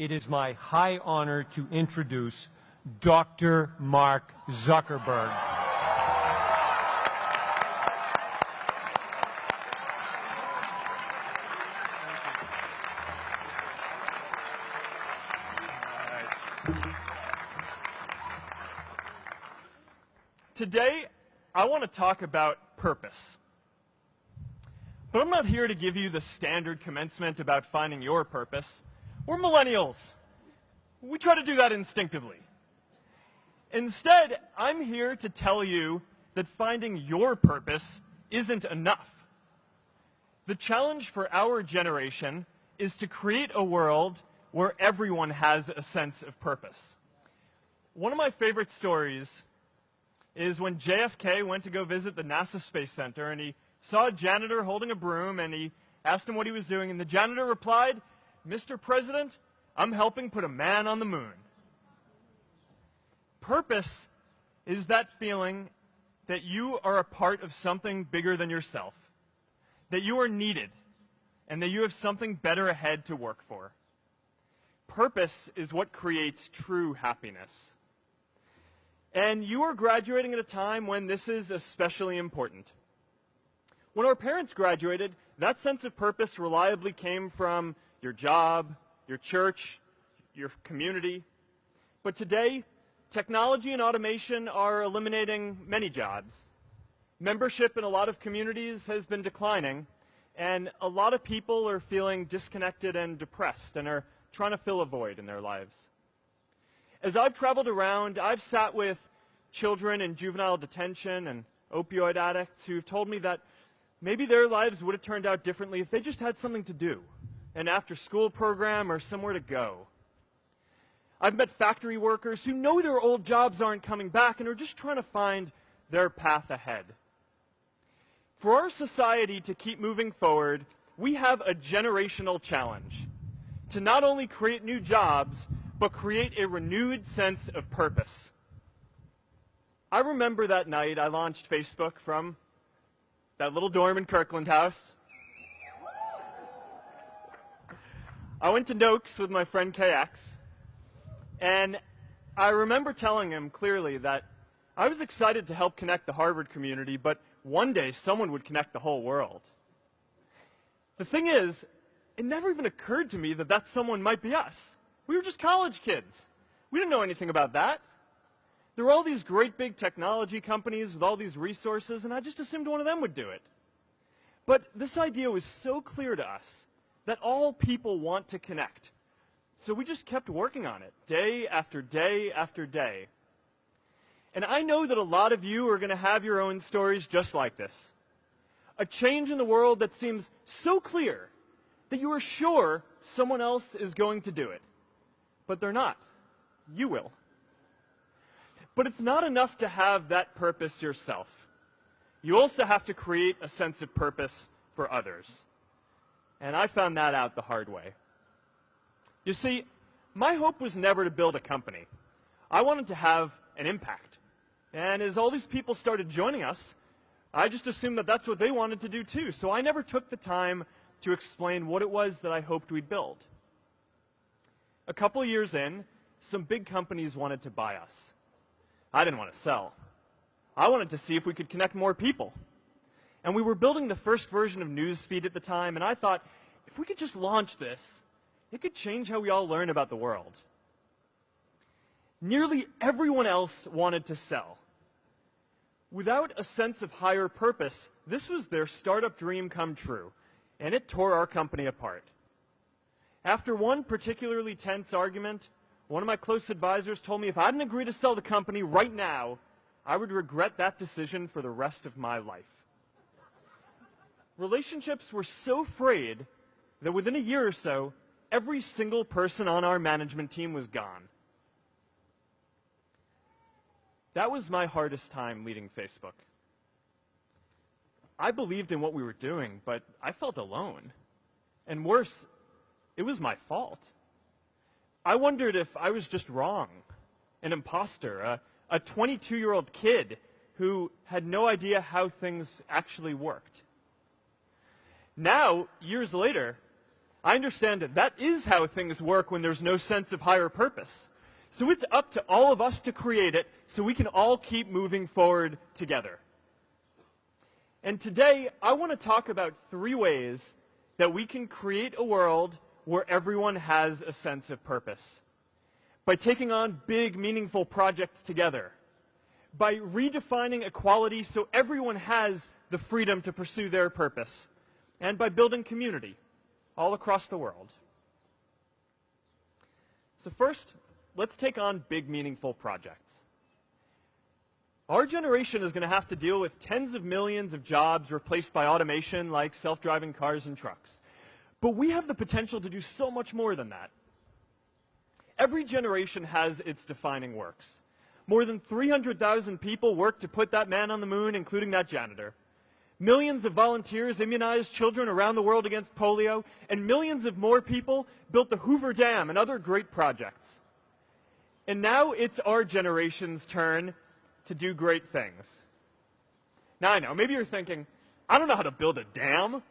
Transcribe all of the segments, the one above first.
it is my high honor to introduce Dr. Mark Zuckerberg. Today, I want to talk about purpose. But I'm not here to give you the standard commencement about finding your purpose. We're millennials. We try to do that instinctively. Instead, I'm here to tell you that finding your purpose isn't enough. The challenge for our generation is to create a world where everyone has a sense of purpose. One of my favorite stories is when JFK went to go visit the NASA Space Center, and he saw a janitor holding a broom, and he asked him what he was doing, and the janitor replied, "Mr. President, I'm helping put a man on the moon." Purpose is that feeling that you are a part of something bigger than yourself, that you are needed, and that you have something better ahead to work for. Purpose is what creates true happiness. And you are graduating at a time when this is especially important. When our parents graduated, that sense of purpose reliably came from your job, your church, your community. But today, technology and automation are eliminating many jobs. Membership in a lot of communities has been declining, and a lot of people are feeling disconnected and depressed and are trying to fill a void in their lives. As I've traveled around, I've sat with children in juvenile detention and opioid addicts who've told me that maybe their lives would have turned out differently if they just had something to do, an after-school program or somewhere to go. I've met factory workers who know their old jobs aren't coming back and are just trying to find their path ahead. For our society to keep moving forward, we have a generational challenge to not only create new jobs, but create a renewed sense of purpose. I remember that night I launched Facebook from that little dorm in Kirkland House. I went to Noakes with my friend KX, and I remember telling him clearly that I was excited to help connect the Harvard community, but one day someone would connect the whole world. The thing is, it never even occurred to me that that someone might be us. We were just college kids. We didn't know anything about that. There were all these great big technology companies with all these resources, and I just assumed one of them would do it. But this idea was so clear to us that all people want to connect. So we just kept working on it, day after day after day. And I know that a lot of you are going to have your own stories just like this. A change in the world that seems so clear that you are sure someone else is going to do it. But they're not. You will. But it's not enough to have that purpose yourself. You also have to create a sense of purpose for others. And I found that out the hard way. You see, my hope was never to build a company. I wanted to have an impact. And as all these people started joining us, I just assumed that that's what they wanted to do too. So I never took the time to explain what it was that I hoped we'd build. A couple years in, some big companies wanted to buy us. I didn't want to sell. I wanted to see if we could connect more people. And we were building the first version of Newsfeed at the time, and I thought, if we could just launch this, it could change how we all learn about the world. Nearly everyone else wanted to sell. Without a sense of higher purpose, this was their startup dream come true, and it tore our company apart. After one particularly tense argument, one of my close advisors told me if I didn't agree to sell the company right now, I would regret that decision for the rest of my life. Relationships were so frayed that within a year or so, every single person on our management team was gone. That was my hardest time leading Facebook. I believed in what we were doing, but I felt alone. And worse, it was my fault. I wondered if I was just wrong, an imposter, a 22-year-old kid who had no idea how things actually worked. Now, years later, I understand it. That is how things work when there's no sense of higher purpose. So it's up to all of us to create it so we can all keep moving forward together. And today, I want to talk about 3 ways that we can create a world where everyone has a sense of purpose. By taking on big, meaningful projects together. By redefining equality so everyone has the freedom to pursue their purpose. And by building community all across the world. So first, let's take on big, meaningful projects. Our generation is going to have to deal with tens of millions of jobs replaced by automation like self-driving cars and trucks. But we have the potential to do so much more than that. Every generation has its defining works. More than 300,000 people worked to put that man on the moon, including that janitor. Millions of volunteers immunized children around the world against polio, and millions of more people built the Hoover Dam and other great projects. And now it's our generation's turn to do great things. Now I know, maybe you're thinking, I don't know how to build a dam.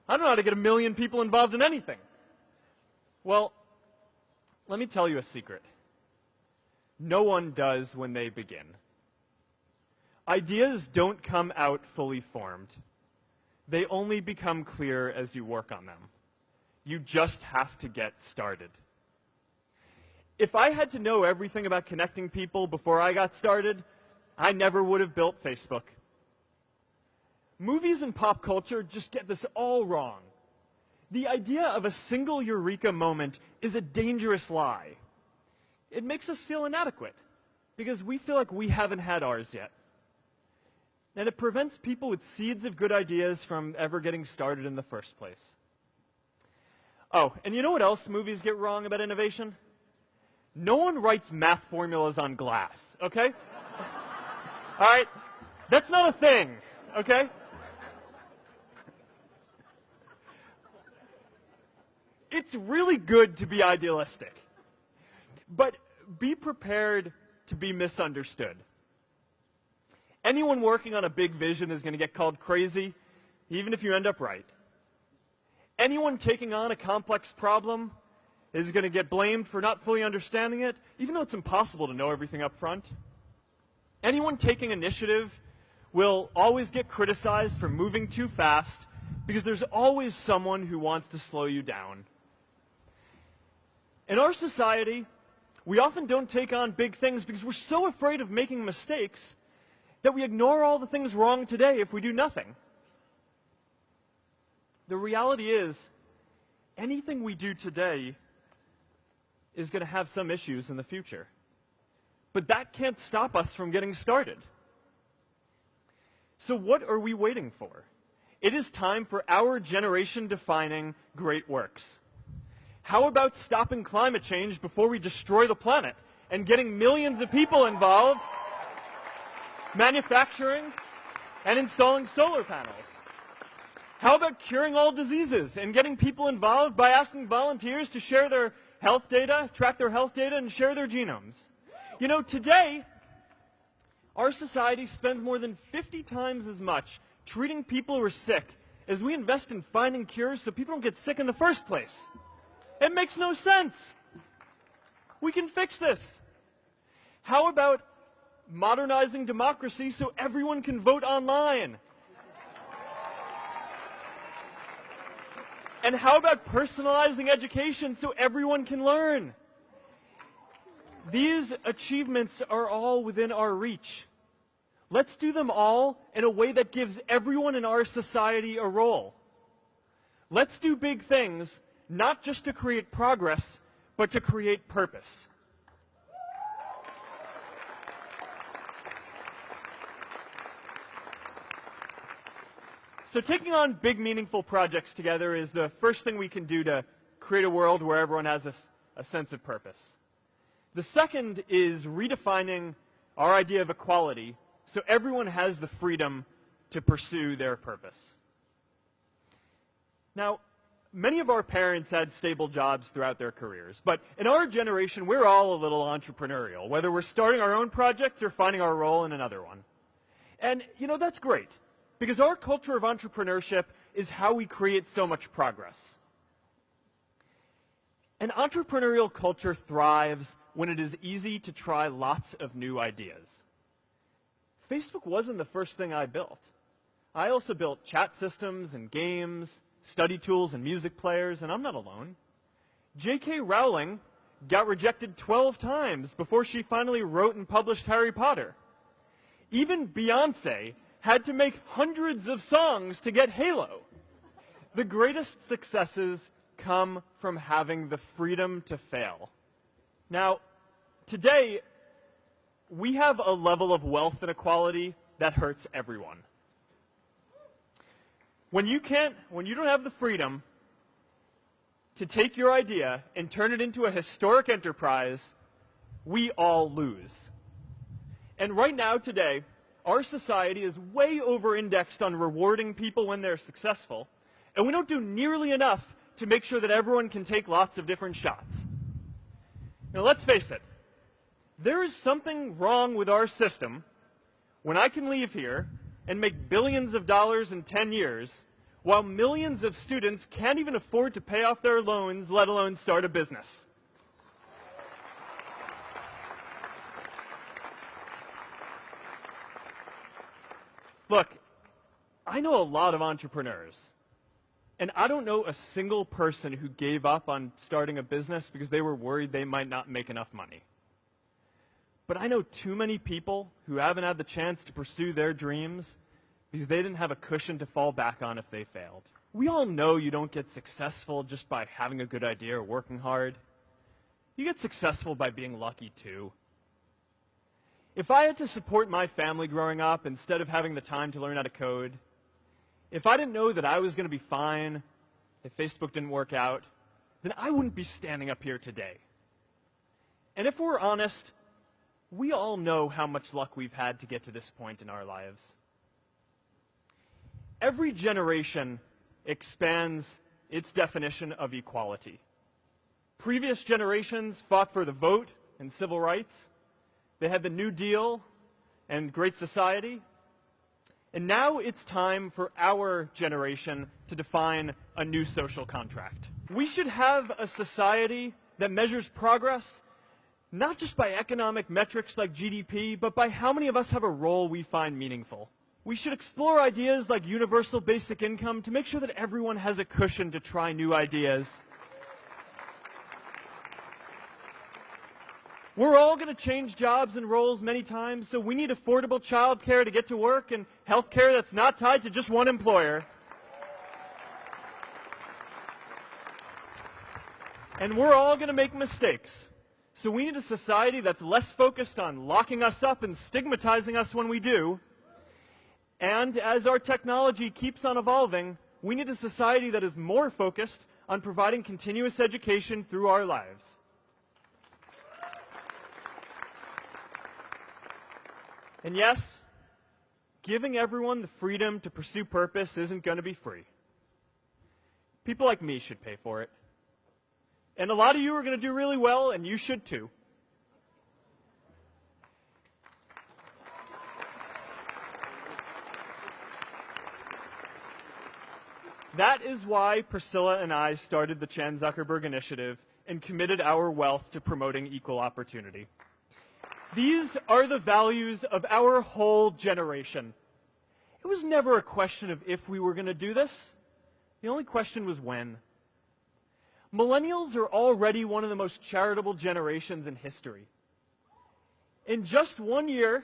I don't know how to get 1 million people involved in anything. Well, let me tell you a secret. No one does when they begin. Ideas don't come out fully formed. They only become clear as you work on them. You just have to get started. If I had to know everything about connecting people before I got started, I never would have built Facebook. Movies and pop culture just get this all wrong. The idea of a single eureka moment is a dangerous lie. It makes us feel inadequate because we feel like we haven't had ours yet. And it prevents people with seeds of good ideas from ever getting started in the first place. Oh, and you know what else movies get wrong about innovation? No one writes math formulas on glass, okay? All right? That's not a thing, okay? It's really good to be idealistic, but be prepared to be misunderstood. Anyone working on a big vision is going to get called crazy, even if you end up right. Anyone taking on a complex problem is going to get blamed for not fully understanding it, even though it's impossible to know everything up front. Anyone taking initiative will always get criticized for moving too fast because there's always someone who wants to slow you down. In our society, we often don't take on big things because we're so afraid of making mistakes that we ignore all the things wrong today if we do nothing. The reality is, anything we do today is going to have some issues in the future. But that can't stop us from getting started. So what are we waiting for? It is time for our generation-defining great works. How about stopping climate change before we destroy the planet and getting millions of people involved, manufacturing and installing solar panels? How about curing all diseases and getting people involved by asking volunteers to share their health data, track their health data, and share their genomes? You know, today, our society spends more than 50 times as much treating people who are sick as we invest in finding cures so people don't get sick in the first place. It makes no sense. We can fix this. How about modernizing democracy so everyone can vote online? And how about personalizing education so everyone can learn? These achievements are all within our reach. Let's do them all in a way that gives everyone in our society a role. Let's do big things, not just to create progress, but to create purpose. So taking on big, meaningful projects together is the first thing we can do to create a world where everyone has a sense of purpose. The second is redefining our idea of equality so everyone has the freedom to pursue their purpose. Now, many of our parents had stable jobs throughout their careers, but in our generation, we're all a little entrepreneurial, whether we're starting our own projects or finding our role in another one. And, you know, that's great, because our culture of entrepreneurship is how we create so much progress. An entrepreneurial culture thrives when it is easy to try lots of new ideas. Facebook wasn't the first thing I built. I also built chat systems and games, study tools and music players, and I'm not alone. J.K. Rowling got rejected 12 times before she finally wrote and published Harry Potter. Even Beyoncé had to make hundreds of songs to get Halo. The greatest successes come from having the freedom to fail. Now, today, we have a level of wealth inequality that hurts everyone. When you don't have the freedom to take your idea and turn it into a historic enterprise, we all lose. And right now, today, our society is way over-indexed on rewarding people when they're successful, and we don't do nearly enough to make sure that everyone can take lots of different shots. Now, let's face it. There is something wrong with our system when I can leave here and make billions of dollars in 10 years while millions of students can't even afford to pay off their loans, let alone start a business. Look, I know a lot of entrepreneurs, and I don't know a single person who gave up on starting a business because they were worried they might not make enough money. But I know too many people who haven't had the chance to pursue their dreams because they didn't have a cushion to fall back on if they failed. We all know you don't get successful just by having a good idea or working hard. You get successful by being lucky too. If I had to support my family growing up instead of having the time to learn how to code, if I didn't know that I was going to be fine if Facebook didn't work out, then I wouldn't be standing up here today. And if we're honest, we all know how much luck we've had to get to this point in our lives. Every generation expands its definition of equality. Previous generations fought for the vote and civil rights. They had the New Deal and Great Society. And now it's time for our generation to define a new social contract. We should have a society that measures progress not just by economic metrics like GDP, but by how many of us have a role we find meaningful. We should explore ideas like universal basic income to make sure that everyone has a cushion to try new ideas. We're all going to change jobs and roles many times, so we need affordable childcare to get to work and health care that's not tied to just one employer. And we're all going to make mistakes. So we need a society that's less focused on locking us up and stigmatizing us when we do. And as our technology keeps on evolving, we need a society that is more focused on providing continuous education through our lives. And yes, giving everyone the freedom to pursue purpose isn't going to be free. People like me should pay for it. And a lot of you are going to do really well, and you should too. That is why Priscilla and I started the Chan Zuckerberg Initiative and committed our wealth to promoting equal opportunity. These are the values of our whole generation. It was never a question of if we were going to do this. The only question was when. Millennials are already one of the most charitable generations in history. In just 1 year,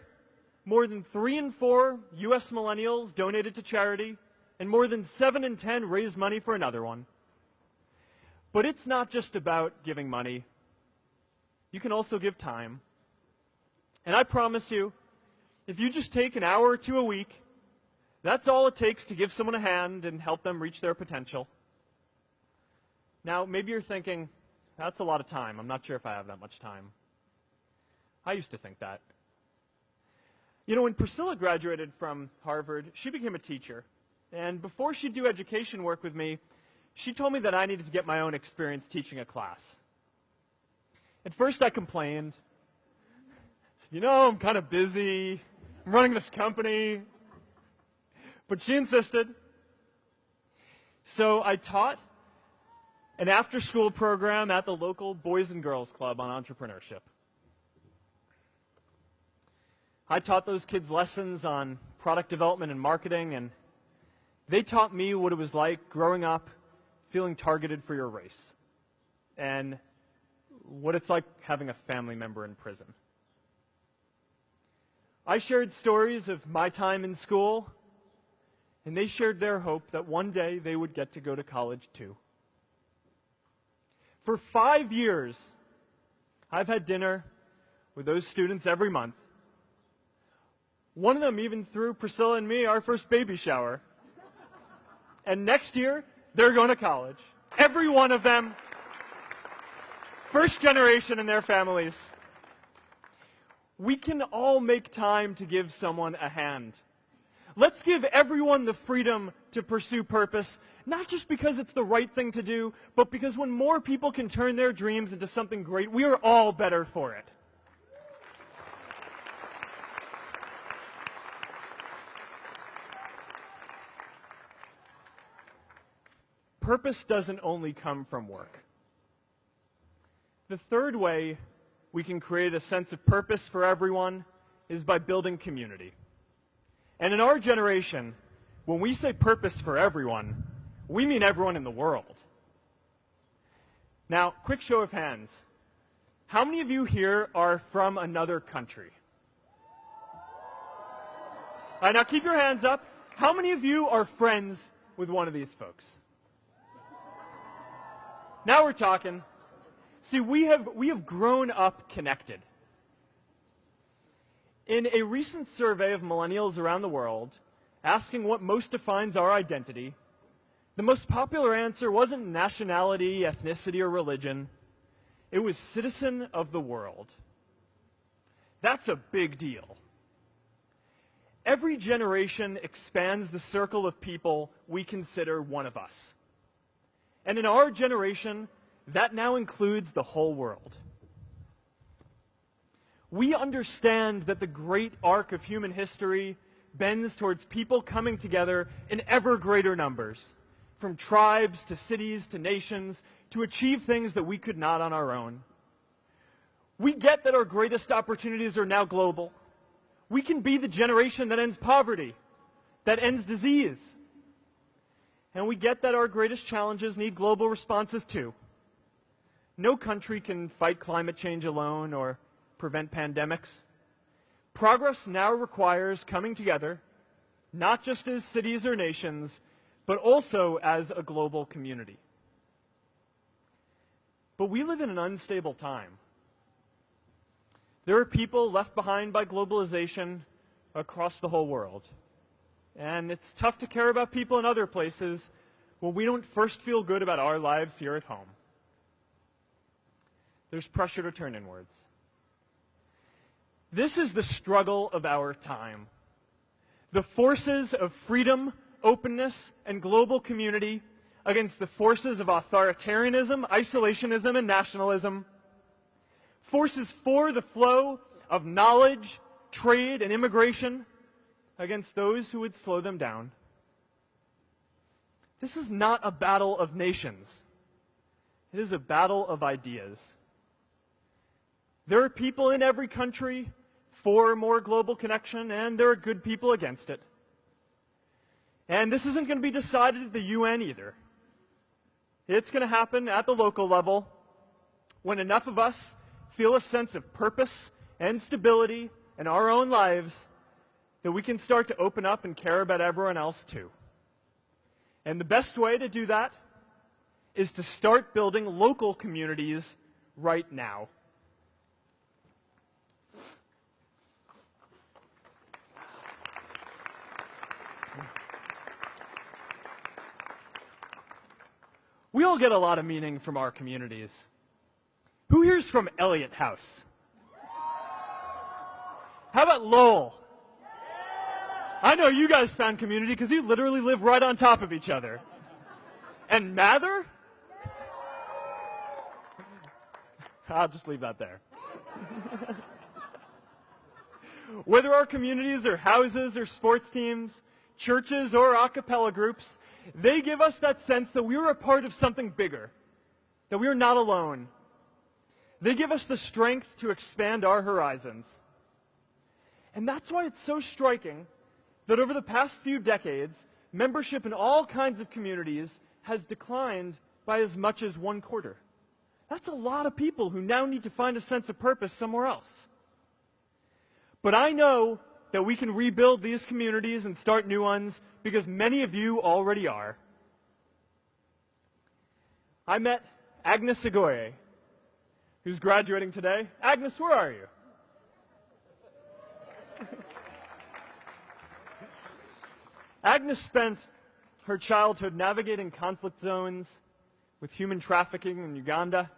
more than 3 in 4 U.S. millennials donated to charity, and more than 7 in 10 raised money for another one. But it's not just about giving money. You can also give time. And I promise you, if you just take an hour or two a week, that's all it takes to give someone a hand and help them reach their potential. Now, maybe you're thinking, that's a lot of time. I'm not sure if I have that much time. I used to think that. You know, when Priscilla graduated from Harvard, she became a teacher. And before she'd do education work with me, she told me that I needed to get my own experience teaching a class. At first I complained. I said, you know, I'm kind of busy. I'm running this company. But she insisted. So I taught an after-school program at the local Boys and Girls Club on entrepreneurship. I taught those kids lessons on product development and marketing, and they taught me what it was like growing up feeling targeted for your race, and what it's like having a family member in prison. I shared stories of my time in school, and they shared their hope that one day they would get to go to college too. For 5 years, I've had dinner with those students every month. One of them even threw Priscilla and me our first baby shower. And next year, they're going to college. Every one of them, first generation in their families. We can all make time to give someone a hand. Let's give everyone the freedom to pursue purpose, not just because it's the right thing to do, but because when more people can turn their dreams into something great, we are all better for it. Purpose doesn't only come from work. The third way we can create a sense of purpose for everyone is by building community. And in our generation, when we say purpose for everyone, we mean everyone in the world. Now, quick show of hands. How many of you here are from another country? All right, now keep your hands up. How many of you are friends with one of these folks? Now we're talking. See, we have grown up connected. In a recent survey of millennials around the world, asking what most defines our identity, the most popular answer wasn't nationality, ethnicity, or religion. It was citizen of the world. That's a big deal. Every generation expands the circle of people we consider one of us. And in our generation, that now includes the whole world. We understand that the great arc of human history bends towards people coming together in ever greater numbers, from tribes to cities to nations, to achieve things that we could not on our own. We get that our greatest opportunities are now global. We can be the generation that ends poverty, that ends disease. And we get that our greatest challenges need global responses too. No country can fight climate change alone or prevent pandemics. Progress now requires coming together, not just as cities or nations, but also as a global community. But we live in an unstable time. There are people left behind by globalization across the whole world. And it's tough to care about people in other places when we don't first feel good about our lives here at home. There's pressure to turn inwards. This is the struggle of our time. The forces of freedom, openness, and global community against the forces of authoritarianism, isolationism, and nationalism. Forces for the flow of knowledge, trade, and immigration against those who would slow them down. This is not a battle of nations. It is a battle of ideas. There are people in every country for more global connection, and there are good people against it. And this isn't going to be decided at the UN either. It's going to happen at the local level when enough of us feel a sense of purpose and stability in our own lives that we can start to open up and care about everyone else too. And the best way to do that is to start building local communities right now. We all get a lot of meaning from our communities. Who here's from Elliott House? How about Lowell? I know you guys found community because you literally live right on top of each other. And Mather? I'll just leave that there. Whether our communities are houses or sports teams, churches or a cappella groups, they give us that sense that we are a part of something bigger, that we are not alone. They give us the strength to expand our horizons. And that's why it's so striking that over the past few decades, membership in all kinds of communities has declined by as much as 1/4. That's a lot of people who now need to find a sense of purpose somewhere else. But I know that we can rebuild these communities and start new ones because many of you already are. I met Agnes Segoye, who's graduating today. Agnes, where are you? Agnes spent her childhood navigating conflict zones with human trafficking in Uganda,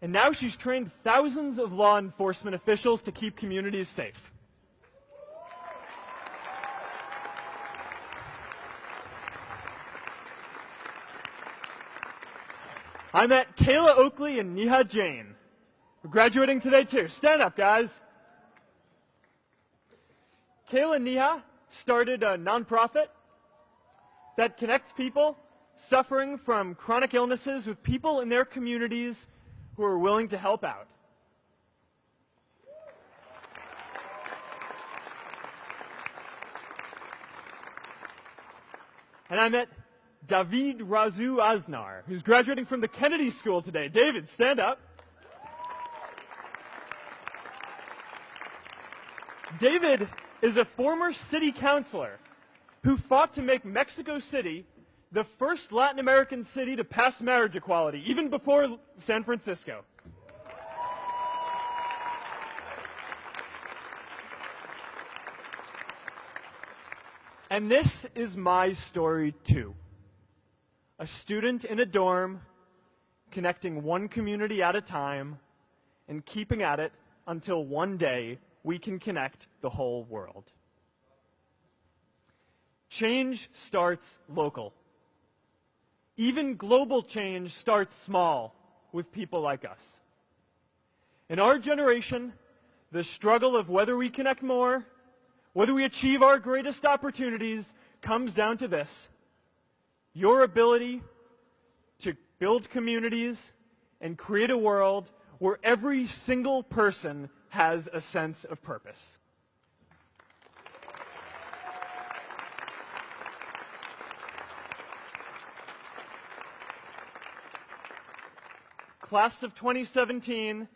and now she's trained thousands of law enforcement officials to keep communities safe. I met Kayla Oakley and Neha Jain, who are graduating today too. Stand up, guys. Kayla and Neha started a nonprofit that connects people suffering from chronic illnesses with people in their communities who are willing to help out. And I met David Razu Aznar, who's graduating from the Kennedy School today. David, stand up. David is a former city councilor who fought to make Mexico City the first Latin American city to pass marriage equality, even before San Francisco. And this is my story too. A student in a dorm, connecting one community at a time, and keeping at it until one day we can connect the whole world. Change starts local. Even global change starts small with people like us. In our generation, the struggle of whether we connect more, whether we achieve our greatest opportunities, comes down to this: your ability to build communities and create a world where every single person has a sense of purpose. Class of 2017,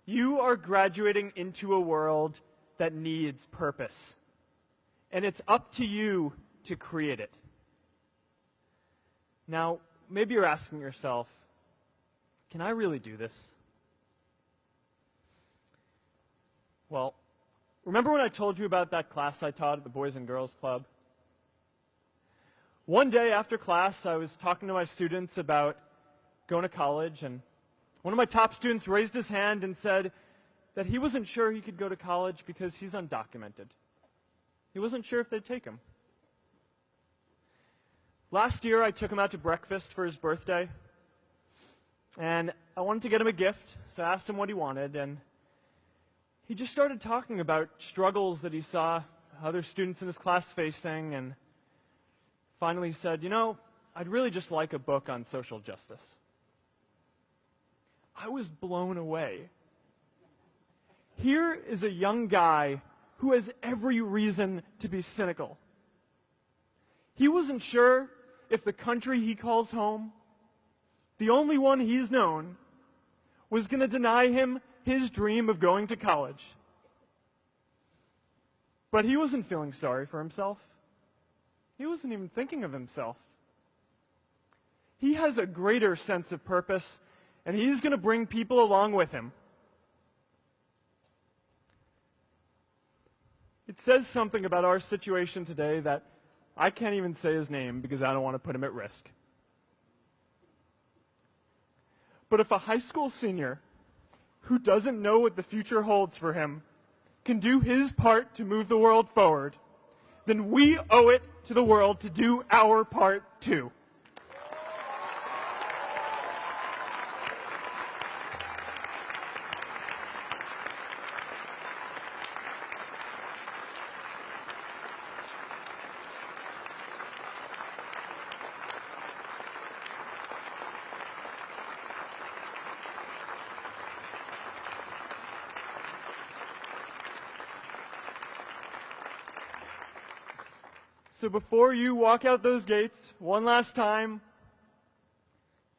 you are graduating into a world that needs purpose. And it's up to you to create it. Now, maybe you're asking yourself, can I really do this? Well, remember when I told you about that class I taught at the Boys and Girls Club? One day after class, I was talking to my students about going to college, and one of my top students raised his hand and said that he wasn't sure he could go to college because he's undocumented. He wasn't sure if they'd take him. Last year, I took him out to breakfast for his birthday, and I wanted to get him a gift, so I asked him what he wanted, and he just started talking about struggles that he saw other students in his class facing, and finally said, you know, I'd really just like a book on social justice. I was blown away. Here is a young guy who has every reason to be cynical. He wasn't sure if the country he calls home, the only one he's known, was going to deny him his dream of going to college. But he wasn't feeling sorry for himself. He wasn't even thinking of himself. He has a greater sense of purpose, and he's going to bring people along with him. It says something about our situation today that I can't even say his name because I don't want to put him at risk. But if a high school senior who doesn't know what the future holds for him can do his part to move the world forward, then we owe it to the world to do our part too. So before you walk out those gates one last time,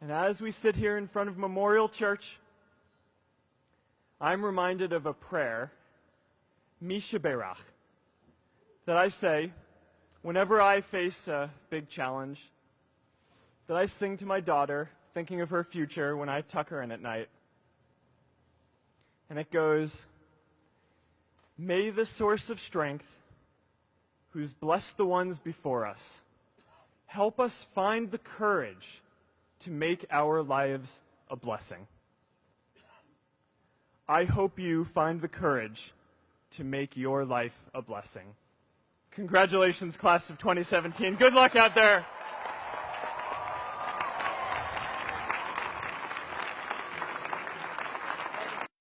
and as we sit here in front of Memorial Church, I'm reminded of a prayer, Misha Berach, that I say whenever I face a big challenge, that I sing to my daughter, thinking of her future when I tuck her in at night. And it goes, "May the source of strength, who's blessed the ones before us, help us find the courage to make our lives a blessing." I hope you find the courage to make your life a blessing. Congratulations, class of 2017. Good luck out there.